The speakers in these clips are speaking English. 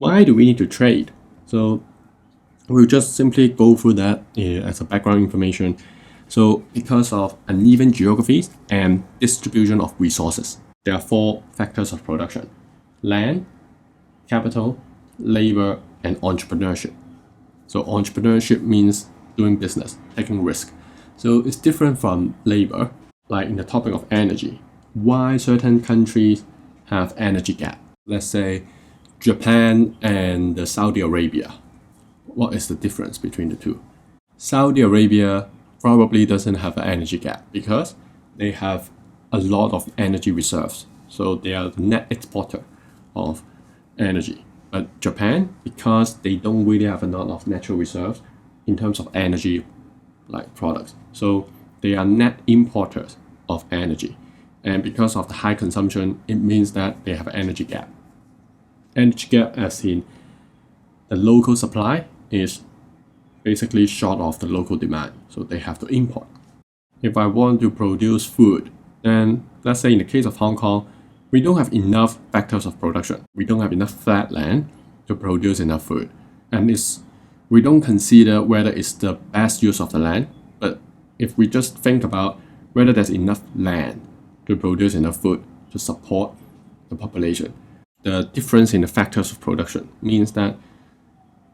Why do we need to trade? So we'll just simply go through that as a background information. So because of uneven geographies and distribution of resources, there are 4 factors of production: land, capital, labor, and entrepreneurship. So entrepreneurship means doing business, taking risk. So it's different from labor, like in the topic of energy. Why certain countries have energy gap? Let's say Japan and Saudi Arabia. What is the difference between the two? Saudi Arabia probably doesn't have an energy gap because they have a lot of energy reserves. So they are the net exporter of energy. But Japan, because they don't really have a lot of natural reserves in terms of energy like products. So they are net importers of energy. And because of the high consumption, it means that they have an energy gap. Energy gap as in the local supply is basically short of the local demand. So they have to import. If I want to produce food, then let's say in the case of Hong Kong, we don't have enough vectors of production. We don't have enough flat land to produce enough food. And we don't consider whether it's the best use of the land, but if we just think about whether there's enough land to produce enough food to support the population. The difference in the factors of production means that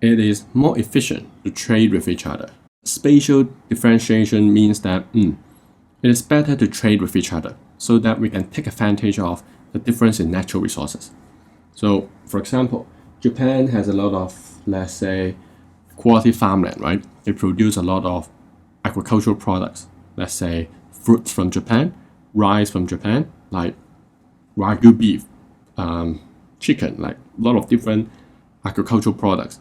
it is more efficient to trade with each other. Spatial differentiation means that it is better to trade with each other so that we can take advantage of the difference in natural resources. So, for example, Japan has a lot of, let's say, quality farmland, right? They produce a lot of agricultural products. Let's say fruits from Japan, rice from Japan, like Wagyu beef, chicken, like a lot of different agricultural products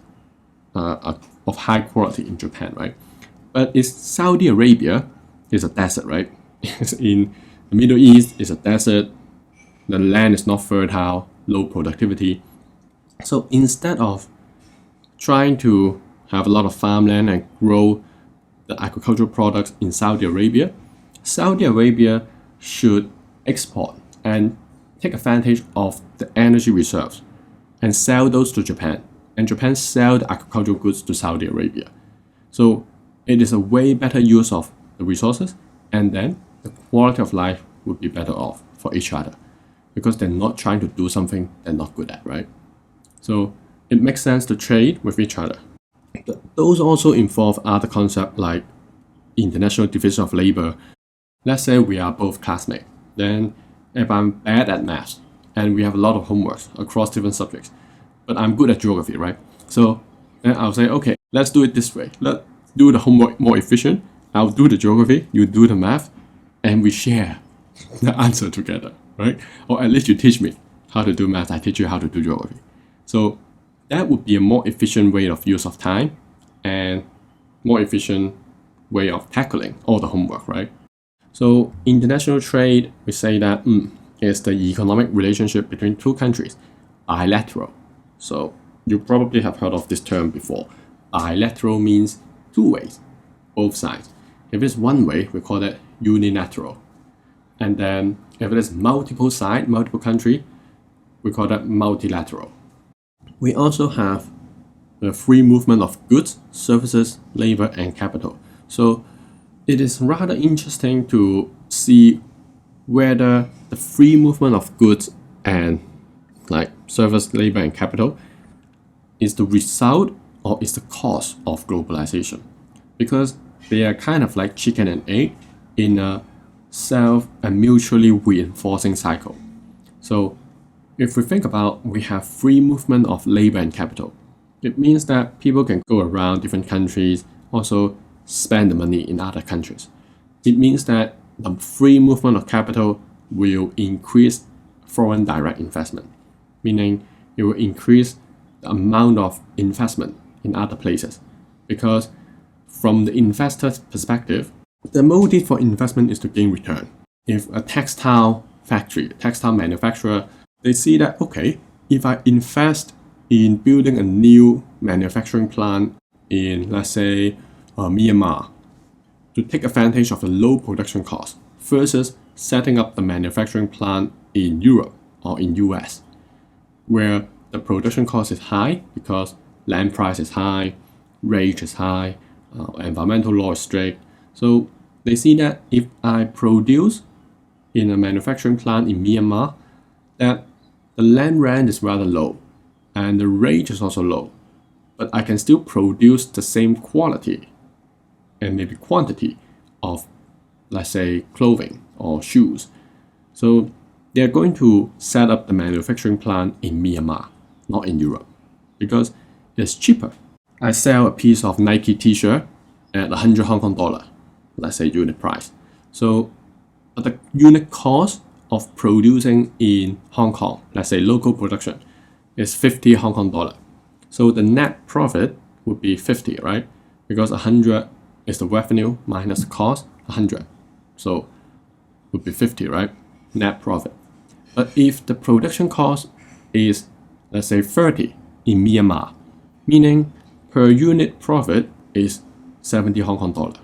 of high quality in Japan, right? But it's Saudi Arabia is a desert, right? It's in the Middle East, it's a desert. The land is not fertile, low productivity. So instead of trying to have a lot of farmland and grow the agricultural products in Saudi Arabia should export and take advantage of the energy reserves and sell those to Japan. And Japan sell the agricultural goods to Saudi Arabia. So it is a way better use of the resources, and then the quality of life would be better off for each other because they're not trying to do something they're not good at, right? So it makes sense to trade with each other. Those also involve other concepts like international division of labor. Let's say we are both classmates. Then if I'm bad at maths and we have a lot of homeworks across different subjects, but I'm good at geography, right? So then I'll say, okay, let's do it this way. Let's do the homework more efficient. I'll do the geography, you do the math, and we share the answer together, right? Or at least you teach me how to do math, I teach you how to do geography. So that would be a more efficient way of use of time and more efficient way of tackling all the homework, right? So international trade, we say that is the economic relationship between two countries, bilateral. So you probably have heard of this term before. Bilateral means two ways, both sides. If it's one way, we call it unilateral. And then if it is multiple side, multiple country, we call that multilateral. We also have the free movement of goods, services, labor, and capital. So it is rather interesting to see whether the free movement of goods and like service, labor, and capital is the result or is the cause of globalization. Because they are kind of like chicken and egg in a self and mutually reinforcing cycle. So if we think about we have free movement of labor and capital, it means that people can go around different countries, also spend the money in other countries. It means that the free movement of capital will increase foreign direct investment, meaning it will increase the amount of investment in other places. Because from the investor's perspective, the motive for investment is to gain return. If a textile factory, a textile manufacturer, they see that, okay, if I invest in building a new manufacturing plant in, let's say, Myanmar, to take advantage of the low production cost versus setting up the manufacturing plant in Europe or in US, where the production cost is high because land price is high, wage is high, environmental law is strict. So they see that if I produce in a manufacturing plant in Myanmar, that the land rent is rather low and the wage is also low, but I can still produce the same quality and maybe quantity of, let's say, clothing or shoes. So they're going to set up the manufacturing plant in Myanmar, not in Europe, because it's cheaper. I sell a piece of Nike t-shirt at 100 Hong Kong dollar, let's say unit price. So but the unit cost of producing in Hong Kong, let's say local production, is 50 Hong Kong dollar. So the net profit would be 50, right? Because 100 is the revenue minus the cost, 100. So would be 50, right? Net profit. But if the production cost is, let's say, 30 in Myanmar, meaning per unit profit is 70 Hong Kong dollar.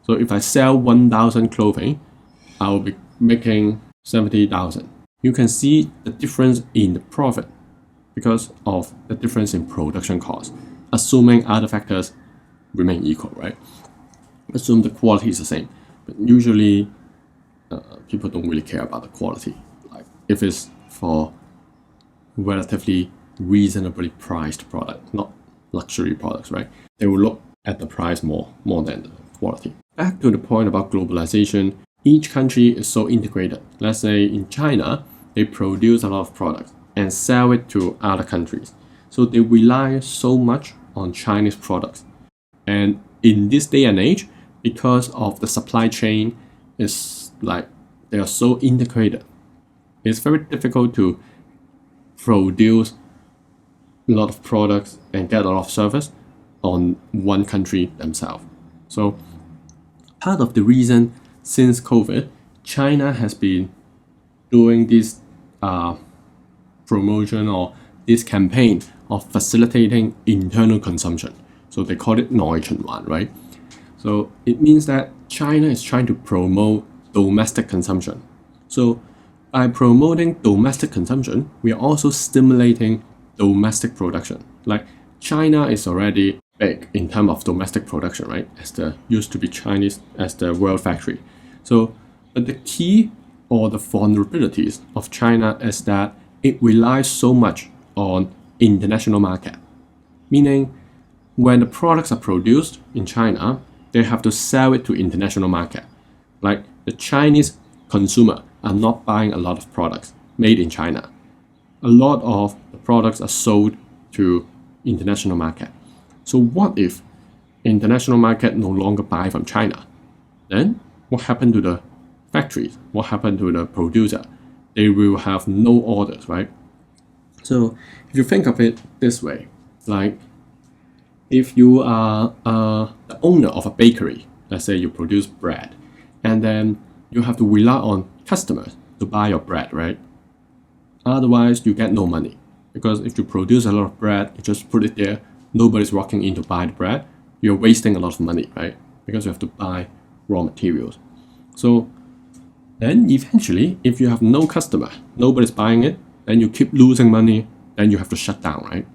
So if I sell 1,000 clothing, I will be making 70,000. You can see the difference in the profit because of the difference in production cost, assuming other factors remain equal, right? Assume the quality is the same, but usually people don't really care about the quality. Like if it's for relatively reasonably priced product, not luxury products, right? They will look at the price more than the quality. Back to the point about globalization, each country is so integrated. Let's say in China, they produce a lot of products and sell it to other countries. So they rely so much on Chinese products. And in this day and age, because of the supply chain is like they are so integrated, it's very difficult to produce a lot of products and get a lot of service on one country themselves. So part of the reason since COVID, China has been doing this promotion or this campaign of facilitating internal consumption. So they call it 內循環, right? So it means that China is trying to promote domestic consumption. So by promoting domestic consumption, we are also stimulating domestic production. Like China is already big in terms of domestic production, right? As the used to be Chinese as the world factory. So, but the key or the vulnerabilities of China is that it relies so much on international market. Meaning, when the products are produced in China, they have to sell it to international market. Like the Chinese consumer are not buying a lot of products made in China. A lot of the products are sold to international market. So what if international market no longer buy from China? Then what happened to the factories? What happened to the producer? They will have no orders, right? So if you think of it this way, like if you are the owner of a bakery, let's say you produce bread, and then you have to rely on customers to buy your bread, right? Otherwise, you get no money. Because if you produce a lot of bread, you just put it there, nobody's walking in to buy the bread, you're wasting a lot of money, right? Because you have to buy raw materials. So then eventually, if you have no customer, nobody's buying it, then you keep losing money, then you have to shut down, right?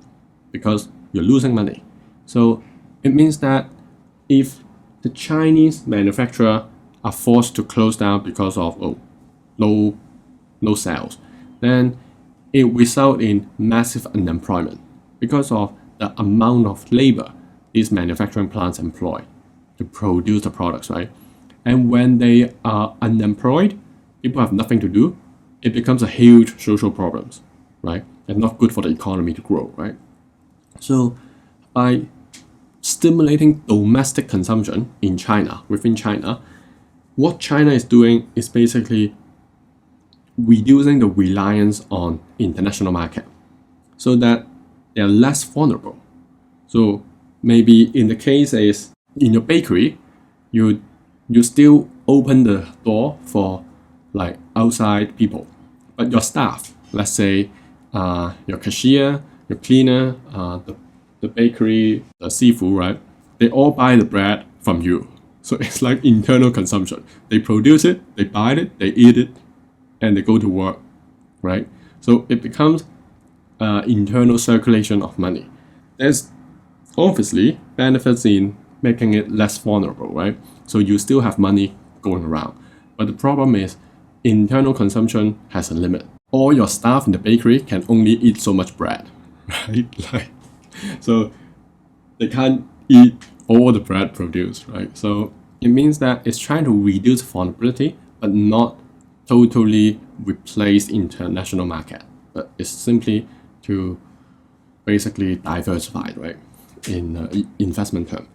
Because you're losing money. So it means that if the Chinese manufacturer are forced to close down because of no sales, then it results in massive unemployment because of the amount of labor these manufacturing plants employ to produce the products, right? And when they are unemployed, people have nothing to do, it becomes a huge social problem, right? And not good for the economy to grow, right? So by stimulating domestic consumption in China, within China, what China is doing is basically reducing the reliance on international market so that they are less vulnerable. So maybe in the case is in your bakery, you still open the door for like outside people, but your staff, let's say your cashier, your cleaner, the bakery, the seafood, right? They all buy the bread from you. So it's like internal consumption. They produce it, they buy it, they eat it, and they go to work, right? So it becomes internal circulation of money. There's obviously benefits in making it less vulnerable, right? So you still have money going around. But the problem is internal consumption has a limit. All your staff in the bakery can only eat so much bread, right? So they can't eat all the bread produced, right? So it means that it's trying to reduce vulnerability, but not totally replace international market. But it's simply to basically diversify, right, in investment term.